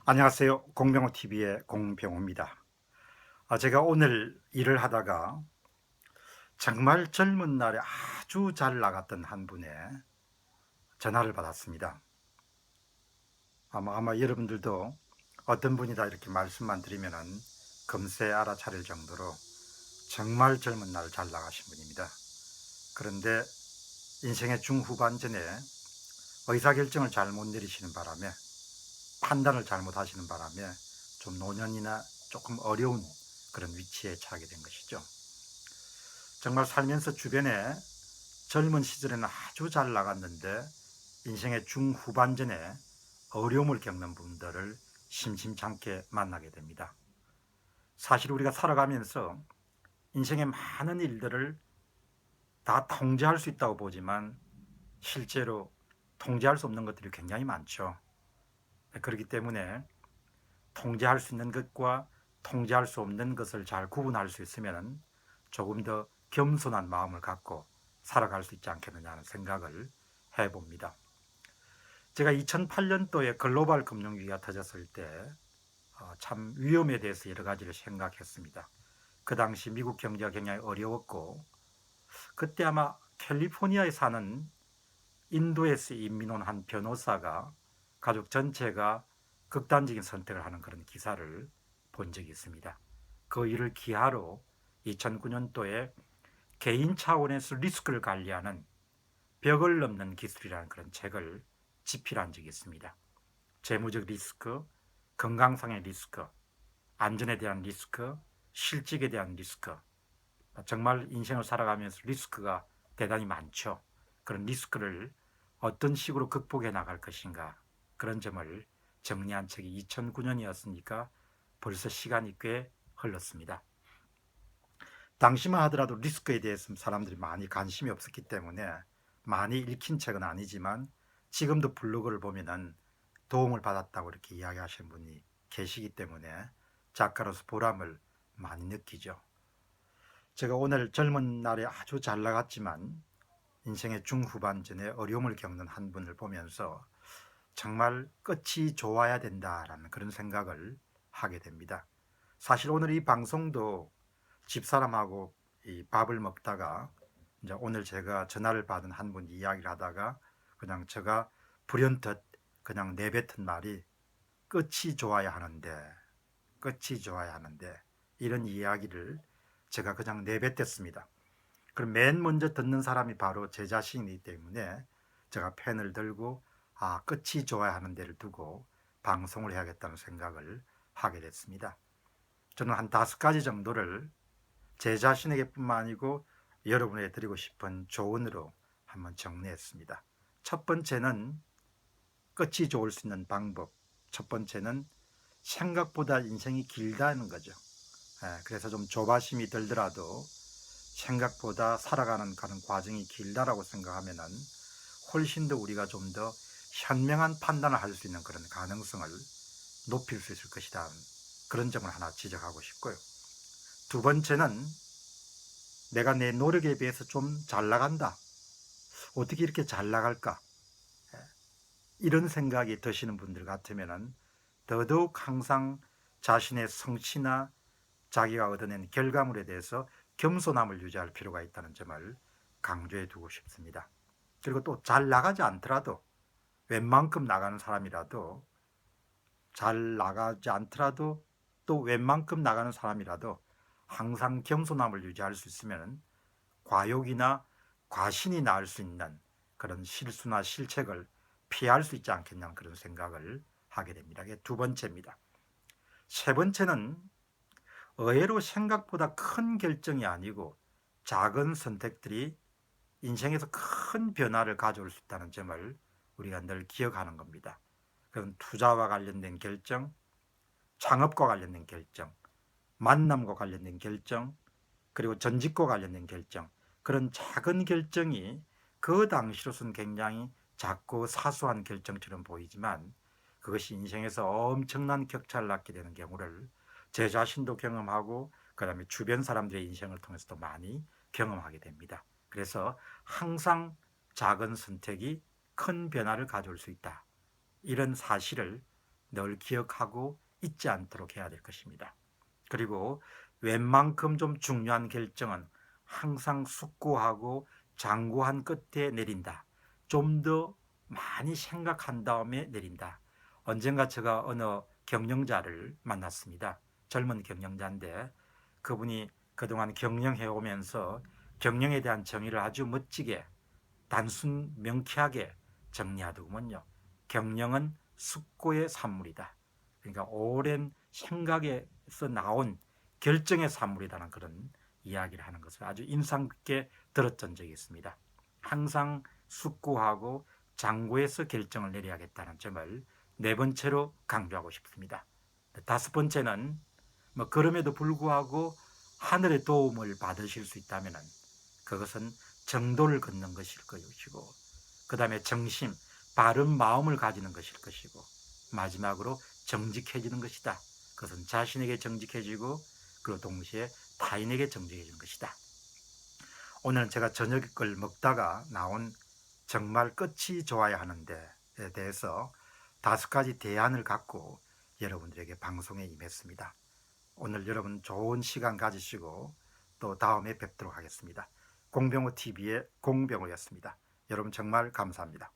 안녕하세요. 공병호TV의 공병호입니다. 제가 오늘 일을 하다가 정말 젊은 날에 아주 잘 나갔던 한 분의 전화를 받았습니다. 아마 여러분들도 어떤 분이다 이렇게 말씀만 드리면은 금세 알아차릴 정도로 정말 젊은 날 잘 나가신 분입니다. 그런데 인생의 중후반전에 의사결정을 잘못 내리시는 바람에, 판단을 잘못하시는 바람에 좀 노년이나 조금 어려운 그런 위치에 처하게 된 것이죠. 정말 살면서 주변에 젊은 시절에는 아주 잘 나갔는데 인생의 중후반전에 어려움을 겪는 분들을 심심찮게 만나게 됩니다. 사실 우리가 살아가면서 인생의 많은 일들을 다 통제할 수 있다고 보지만 실제로 통제할 수 없는 것들이 굉장히 많죠. 그렇기 때문에 통제할 수 있는 것과 통제할 수 없는 것을 잘 구분할 수 있으면 조금 더 겸손한 마음을 갖고 살아갈 수 있지 않겠느냐 하는 생각을 해봅니다. 제가 2008년도에 글로벌 금융위기가 터졌을 때 참 위험에 대해서 여러 가지를 생각했습니다. 그 당시 미국 경제가 굉장히 어려웠고, 그때 아마 캘리포니아에 사는 인도에서 이민 온 한 변호사가 가족 전체가 극단적인 선택을 하는 그런 기사를 본 적이 있습니다. 그 일을 기하로 2009년도에 개인 차원에서 리스크를 관리하는 벽을 넘는 기술이라는 그런 책을 집필한 적이 있습니다. 재무적 리스크, 건강상의 리스크, 안전에 대한 리스크, 실직에 대한 리스크. 정말 인생을 살아가면서 리스크가 대단히 많죠. 그런 리스크를 어떤 식으로 극복해 나갈 것인가, 그런 점을 정리한 책이 2009년이었으니까 벌써 시간이 꽤 흘렀습니다. 당시만 하더라도 리스크에 대해서 사람들이 많이 관심이 없었기 때문에 많이 읽힌 책은 아니지만 지금도 블로그를 보면은 도움을 받았다고 이렇게 이야기하시는 분이 계시기 때문에 작가로서 보람을 많이 느끼죠. 제가 오늘 젊은 날에 아주 잘 나갔지만 인생의 중후반전에 어려움을 겪는 한 분을 보면서 정말 끝이 좋아야 된다라는 그런 생각을 하게 됩니다. 사실 오늘 이 방송도 집사람하고 이 밥을 먹다가 이제 오늘 제가 전화를 받은 한 분이 이야기를 하다가 그냥 제가 불현듯 그냥 내뱉은 말이 끝이 좋아야 하는데, 끝이 좋아야 하는데, 이런 이야기를 제가 그냥 내뱉었습니다. 그럼 맨 먼저 듣는 사람이 바로 제 자신이기 때문에 제가 펜을 들고 끝이 좋아야 하는 데를 두고 방송을 해야겠다는 생각을 하게 됐습니다. 저는 한 5가지 정도를 제 자신에게 뿐만 아니고 여러분에게 드리고 싶은 조언으로 한번 정리했습니다. 첫 번째는 끝이 좋을 수 있는 방법. 첫 번째는 생각보다 인생이 길다는 거죠. 그래서 좀 조바심이 들더라도 생각보다 살아가는 그런 과정이 길다라고 생각하면은 훨씬 더 우리가 좀 더 현명한 판단을 할 수 있는 그런 가능성을 높일 수 있을 것이다. 그런 점을 하나 지적하고 싶고요. 두 번째는 내가 내 노력에 비해서 좀 잘 나간다. 어떻게 이렇게 잘 나갈까? 이런 생각이 드시는 분들 같으면은 더더욱 항상 자신의 성취나 자기가 얻어낸 결과물에 대해서 겸손함을 유지할 필요가 있다는 점을 강조해 두고 싶습니다. 그리고 또 잘 나가지 않더라도, 웬만큼 나가는 사람이라도, 잘 나가지 않더라도 또 웬만큼 나가는 사람이라도 항상 겸손함을 유지할 수 있으면 과욕이나 과신이 나을 수 있는 그런 실수나 실책을 피할 수 있지 않겠냐는 그런 생각을 하게 됩니다. 이게 두 번째입니다. 세 번째는 의외로 생각보다 큰 결정이 아니고 작은 선택들이 인생에서 큰 변화를 가져올 수 있다는 점을 우리가 늘 기억하는 겁니다. 그건 투자와 관련된 결정, 창업과 관련된 결정, 만남과 관련된 결정, 그리고 전직과 관련된 결정, 그런 작은 결정이 그 당시로서는 굉장히 작고 사소한 결정처럼 보이지만 그것이 인생에서 엄청난 격차를 낳게 되는 경우를 제 자신도 경험하고 그다음에 주변 사람들의 인생을 통해서도 많이 경험하게 됩니다. 그래서 항상 작은 선택이 큰 변화를 가져올 수 있다. 이런 사실을 늘 기억하고 잊지 않도록 해야 될 것입니다. 그리고 웬만큼 좀 중요한 결정은 항상 숙고하고 장고한 끝에 내린다. 좀 더 많이 생각한 다음에 내린다. 언젠가 제가 어느 경영자를 만났습니다. 젊은 경영자인데 그분이 그동안 경영해 오면서 경영에 대한 정의를 아주 멋지게 단순 명쾌하게 정리하더군요. 경영은 숙고의 산물이다. 그러니까 오랜 생각에서 나온 결정의 산물이라는 그런 이야기를 하는 것을 아주 인상 깊게 들었던 적이 있습니다. 항상 숙고하고 장고해서 결정을 내려야겠다는 점을 네 번째로 강조하고 싶습니다. 다섯 번째는 그럼에도 불구하고 하늘의 도움을 받으실 수 있다면 그것은 정도를 걷는 것일 것이고, 그 다음에 정심, 바른 마음을 가지는 것일 것이고, 마지막으로 정직해지는 것이다. 그것은 자신에게 정직해지고 그리고 동시에 타인에게 정직해지는 것이다. 오늘 제가 저녁을 먹다가 나온 정말 끝이 좋아야 하는데에 대해서 5가지 대안을 갖고 여러분들에게 방송에 임했습니다. 오늘 여러분 좋은 시간 가지시고 또 다음에 뵙도록 하겠습니다. 공병호 TV의 공병호였습니다. 여러분 정말 감사합니다.